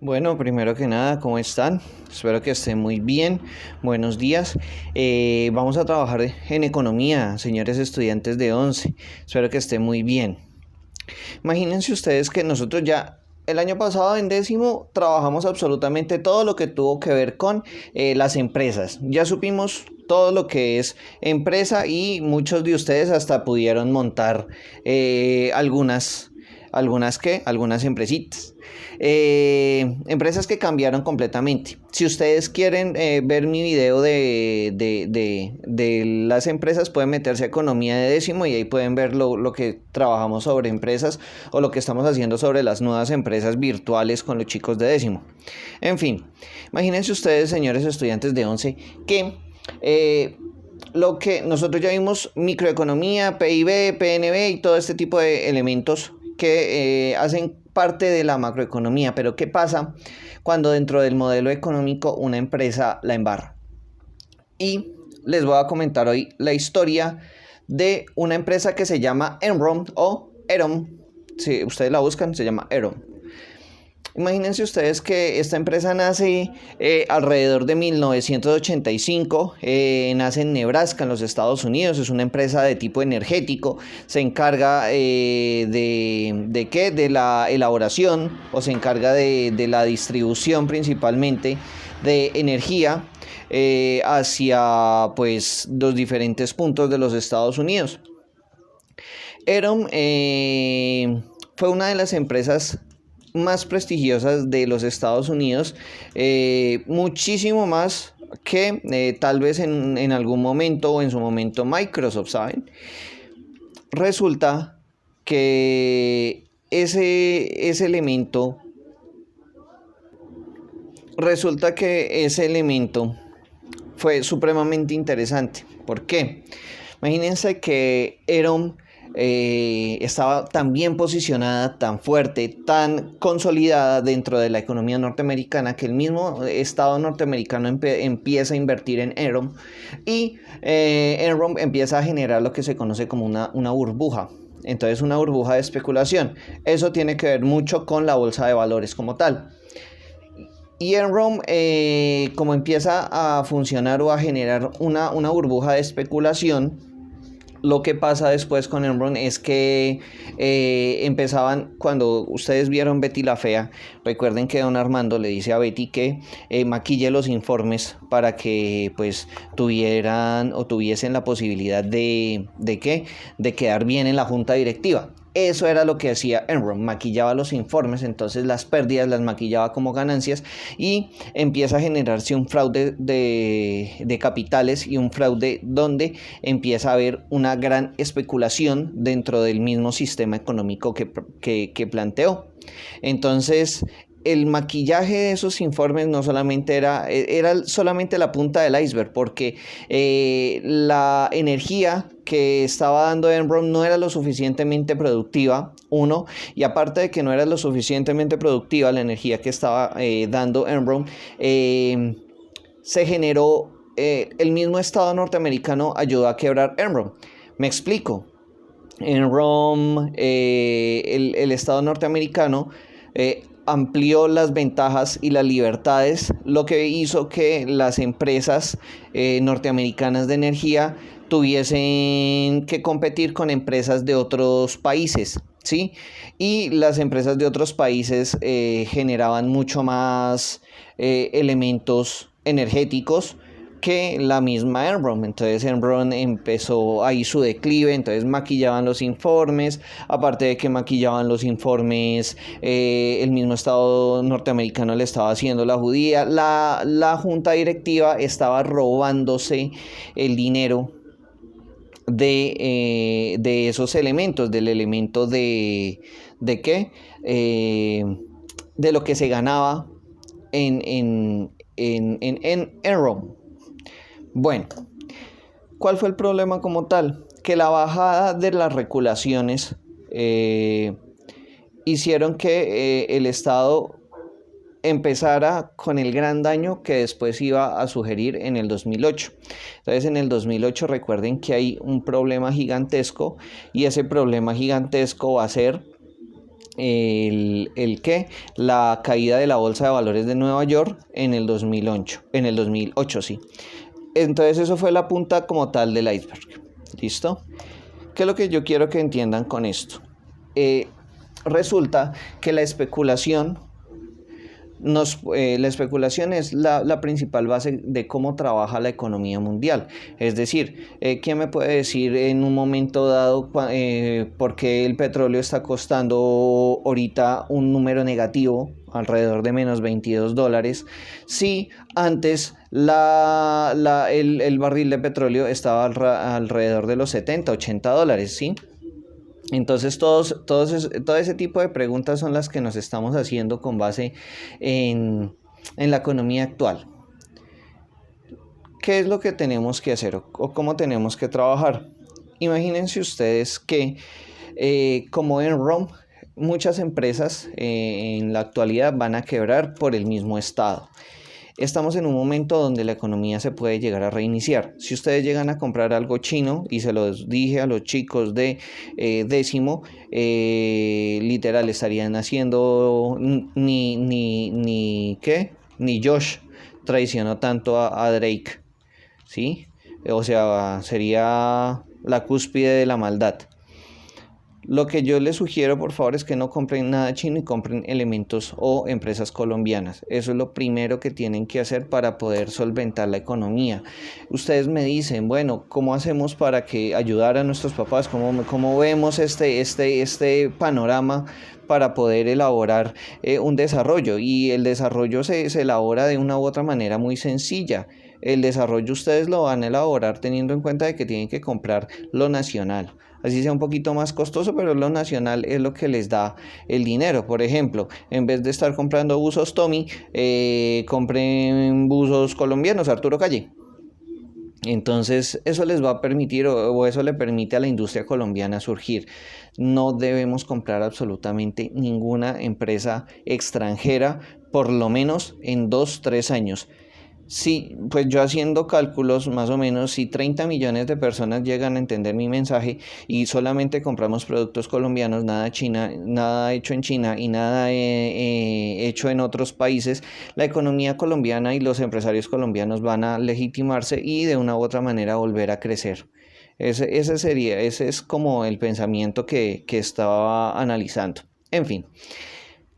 Bueno, primero que nada, ¿cómo están? Espero que estén muy bien. Buenos días. Vamos a trabajar en economía, señores estudiantes de 11. Espero que estén muy bien. Imagínense ustedes que nosotros ya el año pasado en décimo trabajamos absolutamente todo lo que tuvo que ver con las empresas. Ya supimos todo lo que es empresa y muchos de ustedes hasta pudieron montar algunas empresitas. Empresas que cambiaron completamente. Si ustedes quieren ver mi video de las empresas, pueden meterse a economía de décimo y ahí pueden ver lo que trabajamos sobre empresas o lo que estamos haciendo sobre las nuevas empresas virtuales con los chicos de décimo. En fin, imagínense ustedes, señores estudiantes de 11, que lo que nosotros ya vimos: microeconomía, PIB, PNB y todo este tipo de elementos que hacen parte de la macroeconomía. Pero ¿qué pasa cuando dentro del modelo económico una empresa la embarra? Y les voy a comentar hoy la historia de una empresa que se llama Enron o Eron. Si ustedes la buscan, se llama Eron. Imagínense ustedes que esta empresa nace alrededor de 1985, nace en Nebraska, en los Estados Unidos. Es una empresa de tipo energético. Se encarga de la elaboración, o se encarga de la distribución principalmente de energía hacia pues los diferentes puntos de los Estados Unidos. Eron fue una de las empresas más prestigiosas de los Estados Unidos, muchísimo más que tal vez en algún momento o en su momento Microsoft, ¿saben? Resulta que ese elemento fue supremamente interesante. ¿Por qué? Imagínense que Eron estaba tan bien posicionada, tan fuerte, tan consolidada dentro de la economía norteamericana, que el mismo Estado norteamericano empieza a invertir en Enron, y Enron empieza a generar lo que se conoce como una burbuja. Entonces, una burbuja de especulación. Eso tiene que ver mucho con la bolsa de valores como tal. Y Enron, como empieza a funcionar o a generar una burbuja de especulación, lo que pasa después con Enron es que empezaban, cuando ustedes vieron Betty la Fea, recuerden que don Armando le dice a Betty que maquille los informes para que pues tuvieran o tuviesen la posibilidad de quedar bien en la junta directiva. Eso era lo que hacía Enron, maquillaba los informes. Entonces las pérdidas las maquillaba como ganancias y empieza a generarse un fraude de capitales, y un fraude donde empieza a haber una gran especulación dentro del mismo sistema económico que planteó. Entonces, el maquillaje de esos informes no solamente era solamente la punta del iceberg, porque la energía que estaba dando Enron no era lo suficientemente productiva, uno, y aparte de que no era lo suficientemente productiva la energía que estaba dando Enron, se generó, el mismo Estado norteamericano ayudó a quebrar Enron. Me explico. Enron, el Estado norteamericano amplió las ventajas y las libertades, lo que hizo que las empresas norteamericanas de energía tuviesen que competir con empresas de otros países, ¿sí? Y las empresas de otros países generaban mucho más elementos energéticos que la misma Enron. Entonces Enron empezó ahí su declive. Entonces maquillaban los informes. Aparte de que maquillaban los informes, el mismo Estado norteamericano le estaba haciendo la judía. La junta directiva estaba robándose el dinero de esos elementos, del elemento de qué, de lo que se ganaba en Enron. Bueno, ¿cuál fue el problema como tal? Que la bajada de las regulaciones hicieron que el Estado empezara con el gran daño que después iba a sugerir en el 2008. Entonces, en el 2008 recuerden que hay un problema gigantesco, y ese problema gigantesco va a ser la caída de la Bolsa de Valores de Nueva York en el 2008, sí. Entonces eso fue la punta como tal del iceberg. ¿Listo? ¿Qué es lo que yo quiero que entiendan con esto? Resulta que la especulación es la principal base de cómo trabaja la economía mundial. Es decir, ¿quién me puede decir en un momento dado por qué el petróleo está costando ahorita un número negativo, alrededor de menos $22, si antes el barril de petróleo estaba alrededor de los $70-80, ¿sí? Entonces todo ese tipo de preguntas son las que nos estamos haciendo con base en la economía actual. ¿Qué es lo que tenemos que hacer o cómo tenemos que trabajar? Imagínense ustedes que como Enron, muchas empresas en la actualidad van a quebrar por el mismo estado. Estamos en un momento donde la economía se puede llegar a reiniciar. Si ustedes llegan a comprar algo chino, y se los dije a los chicos de décimo, literal estarían haciendo ni Josh traicionó tanto a Drake, ¿sí? O sea, sería la cúspide de la maldad. Lo que yo les sugiero, por favor, es que no compren nada chino y compren elementos o empresas colombianas. Eso es lo primero que tienen que hacer para poder solventar la economía. Ustedes me dicen, bueno, ¿cómo hacemos para que ayudar a nuestros papás? ¿Cómo vemos este panorama para poder elaborar un desarrollo? Y el desarrollo se elabora de una u otra manera muy sencilla. El desarrollo ustedes lo van a elaborar teniendo en cuenta de que tienen que comprar lo nacional. Así sea un poquito más costoso, pero lo nacional es lo que les da el dinero. Por ejemplo, en vez de estar comprando buzos Tommy, compren buzos colombianos, Arturo Calle. Entonces eso les va a permitir o eso le permite a la industria colombiana surgir. No debemos comprar absolutamente ninguna empresa extranjera, por lo menos en 2-3 años. Sí, pues yo haciendo cálculos más o menos, si 30 millones de personas llegan a entender mi mensaje y solamente compramos productos colombianos, nada China, nada hecho en China y nada hecho en otros países, la economía colombiana y los empresarios colombianos van a legitimarse y de una u otra manera volver a crecer. Ese es como el pensamiento que estaba analizando. En fin,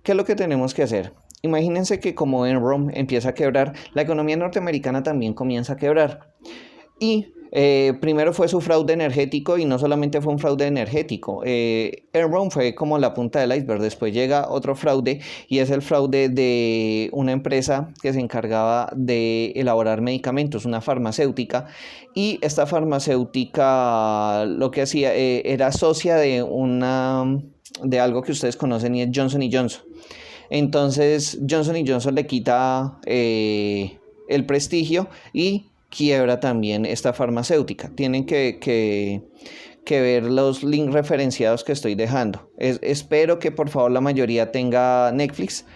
¿qué es lo que tenemos que hacer? Imagínense que como Enron empieza a quebrar, la economía norteamericana también comienza a quebrar. Y primero fue su fraude energético y no solamente fue un fraude energético. Enron fue como la punta del iceberg. Después llega otro fraude y es el fraude de una empresa que se encargaba de elaborar medicamentos, una farmacéutica. Y esta farmacéutica lo que hacía era socia de algo que ustedes conocen y es Johnson & Johnson. Entonces Johnson & Johnson le quita el prestigio y quiebra también esta farmacéutica. Tienen que ver los links referenciados que estoy dejando. Espero que por favor la mayoría tenga Netflix,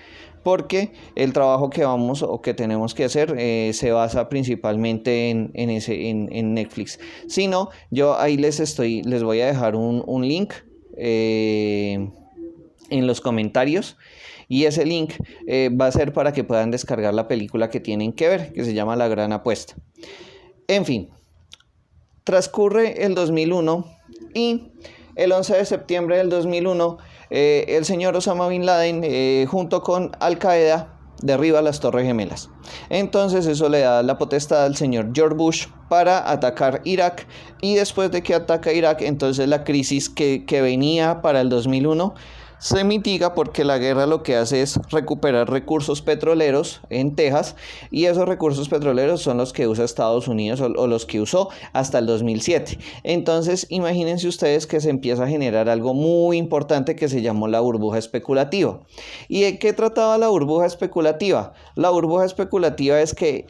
porque el trabajo que tenemos que hacer se basa principalmente en Netflix. Si no, yo ahí les voy a dejar un link en los comentarios. Y ese link va a ser para que puedan descargar la película que tienen que ver, que se llama La Gran Apuesta. En fin, transcurre el 2001 y el 11 de septiembre del 2001 el señor Osama Bin Laden junto con Al Qaeda derriba las Torres Gemelas. Entonces eso le da la potestad al señor George Bush para atacar Irak, y después de que ataca Irak, entonces la crisis que venía para el 2001 se mitiga, porque la guerra lo que hace es recuperar recursos petroleros en Texas, y esos recursos petroleros son los que usa Estados Unidos o los que usó hasta el 2007. Entonces imagínense ustedes que se empieza a generar algo muy importante que se llamó la burbuja especulativa. ¿Y de qué trataba la burbuja especulativa? La burbuja especulativa es que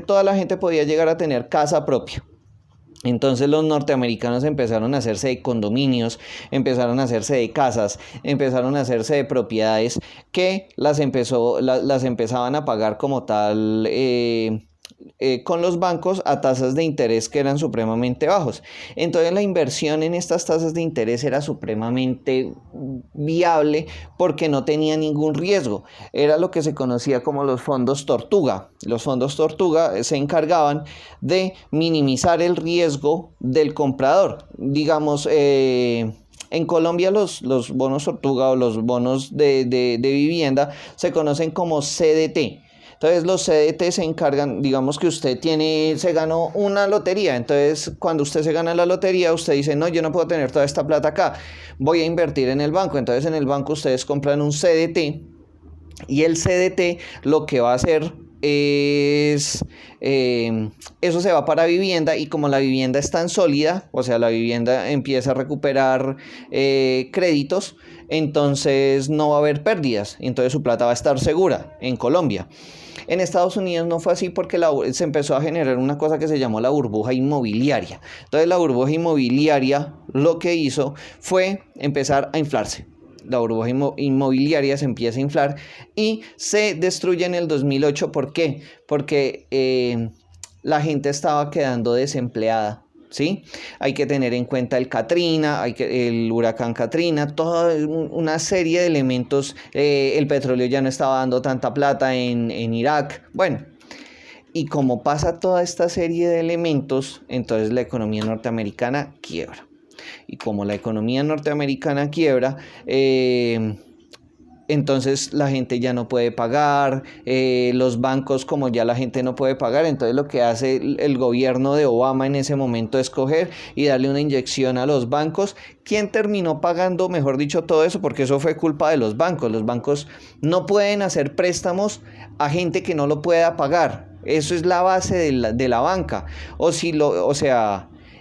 toda la gente podía llegar a tener casa propia. Entonces los norteamericanos empezaron a hacerse de condominios, empezaron a hacerse de casas, empezaron a hacerse de propiedades que las empezaban a pagar como tal con los bancos a tasas de interés que eran supremamente bajos. Entonces la inversión en estas tasas de interés era supremamente viable porque no tenía ningún riesgo. Era lo que se conocía como los fondos tortuga. Los fondos tortuga se encargaban de minimizar el riesgo del comprador. Digamos, en Colombia los bonos tortuga o los bonos de vivienda se conocen como CDT. Entonces los CDT se encargan, digamos que usted se ganó una lotería, entonces cuando usted se gana la lotería, usted dice, no, yo no puedo tener toda esta plata acá, voy a invertir en el banco. Entonces en el banco ustedes compran un CDT y el CDT lo que va a hacer es, eso se va para vivienda, y como la vivienda es tan sólida, o sea, la vivienda empieza a recuperar créditos, entonces no va a haber pérdidas, entonces su plata va a estar segura en Colombia. En Estados Unidos no fue así porque se empezó a generar una cosa que se llamó la burbuja inmobiliaria. Entonces la burbuja inmobiliaria lo que hizo fue empezar a inflarse. La burbuja inmobiliaria se empieza a inflar y se destruye en el 2008. ¿Por qué? Porque la gente estaba quedando desempleada. ¿Sí? Hay que tener en cuenta el Katrina, el huracán Katrina, toda una serie de elementos. El petróleo ya no estaba dando tanta plata en Irak. Bueno, y como pasa toda esta serie de elementos, entonces la economía norteamericana quiebra. Y como la economía norteamericana quiebra, entonces la gente ya no puede pagar, los bancos, como ya la gente no puede pagar, entonces lo que hace el gobierno de Obama en ese momento es coger y darle una inyección a los bancos. ¿Quién terminó pagando, mejor dicho, todo eso? Porque eso fue culpa de los bancos. Los bancos no pueden hacer préstamos a gente que no lo pueda pagar. Eso es la base de la banca.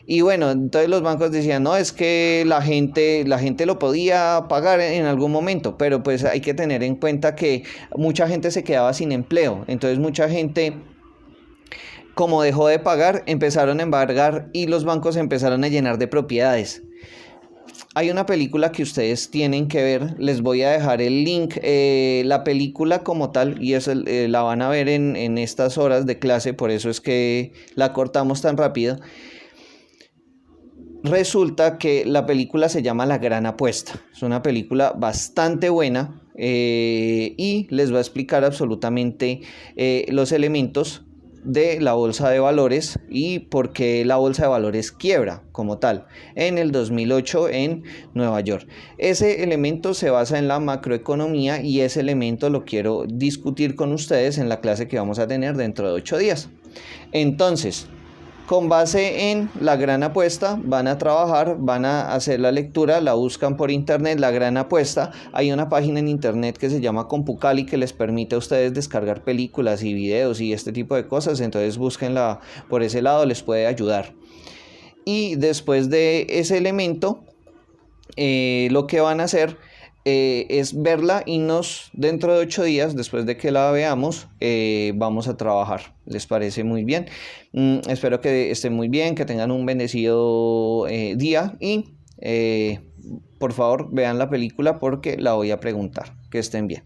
Y bueno, entonces los bancos decían, no, es que la gente lo podía pagar en algún momento, pero pues hay que tener en cuenta que mucha gente se quedaba sin empleo. Entonces mucha gente, como dejó de pagar, empezaron a embargar y los bancos empezaron a llenar de propiedades. Hay una película que ustedes tienen que ver, les voy a dejar el link, la película como tal, y eso la van a ver en estas horas de clase, por eso es que la cortamos tan rápido. Resulta que la película se llama La Gran Apuesta. Es una película bastante buena y les va a explicar absolutamente los elementos de la bolsa de valores y por qué la bolsa de valores quiebra como tal en el 2008 en Nueva York. Ese elemento se basa en la macroeconomía y ese elemento lo quiero discutir con ustedes en la clase que vamos a tener dentro de 8 días. Entonces, con base en La Gran Apuesta, van a trabajar, van a hacer la lectura, la buscan por internet, La Gran Apuesta. Hay una página en internet que se llama Compucali que les permite a ustedes descargar películas y videos y este tipo de cosas. Entonces búsquenla por ese lado, les puede ayudar. Y después de ese elemento, lo que van a hacer es verla y dentro de 8 días, después de que la veamos, vamos a trabajar. ¿Les parece muy bien? Espero que estén muy bien, que tengan un bendecido día y por favor vean la película porque la voy a preguntar. Que estén bien.